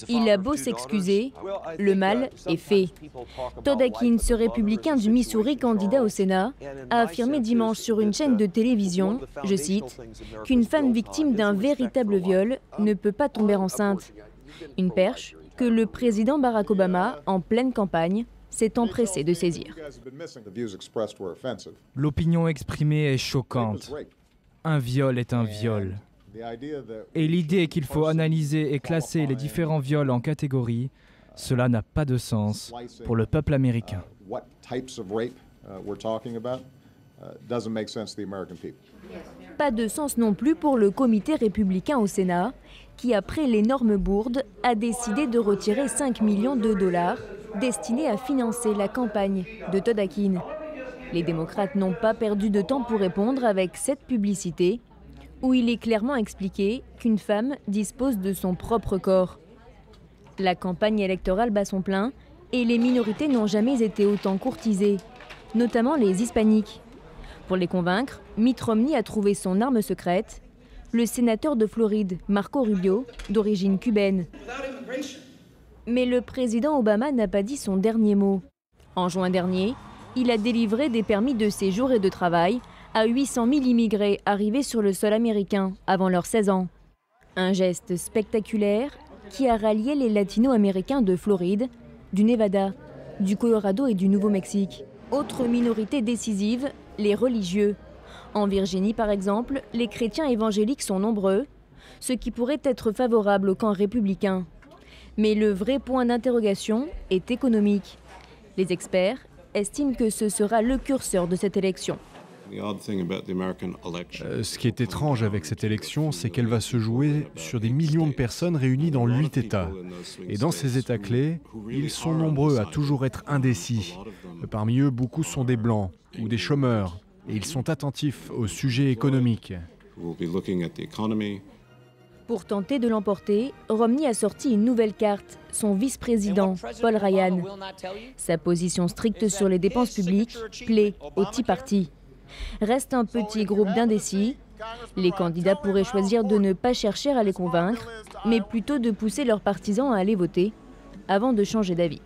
Il a beau s'excuser, le mal est fait. Todd Akin, ce républicain du Missouri candidat au Sénat, a affirmé dimanche sur une chaîne de télévision, je cite, qu'une femme victime d'un véritable viol ne peut pas tomber enceinte. Une perche que le président Barack Obama, en pleine campagne, s'est empressé de saisir. L'opinion exprimée est choquante. Un viol est un viol. Et l'idée qu'il faut analyser et classer les différents viols en catégories, cela n'a pas de sens pour le peuple américain. Pas de sens non plus pour le comité républicain au Sénat, qui, après l'énorme bourde, a décidé de retirer 5 millions de dollars destinés à financer la campagne de Todd Akin. Les démocrates n'ont pas perdu de temps pour répondre avec cette publicité, où il est clairement expliqué qu'une femme dispose de son propre corps. La campagne électorale bat son plein et les minorités n'ont jamais été autant courtisées, notamment les hispaniques. Pour les convaincre, Mitt Romney a trouvé son arme secrète, le sénateur de Floride, Marco Rubio, d'origine cubaine. Mais le président Obama n'a pas dit son dernier mot. En juin dernier, il a délivré des permis de séjour et de travail à 800 000 immigrés arrivés sur le sol américain avant leurs 16 ans. Un geste spectaculaire qui a rallié les latino-américains de Floride, du Nevada, du Colorado et du Nouveau-Mexique. Autre minorité décisive, les religieux. En Virginie, par exemple, les chrétiens évangéliques sont nombreux, ce qui pourrait être favorable au camp républicain. Mais le vrai point d'interrogation est économique. Les experts estiment que ce sera le curseur de cette élection. Ce qui est étrange avec cette élection, c'est qu'elle va se jouer sur des millions de personnes réunies dans 8 États. Et dans ces États clés, ils sont nombreux à toujours être indécis. Parmi eux, beaucoup sont des Blancs ou des chômeurs. Et ils sont attentifs au sujet économique. Pour tenter de l'emporter, Romney a sorti une nouvelle carte, son vice-président, Paul Ryan. Sa position stricte sur les dépenses publiques plaît au Tea Party. Reste un petit groupe d'indécis. Les candidats pourraient choisir de ne pas chercher à les convaincre, mais plutôt de pousser leurs partisans à aller voter avant de changer d'avis.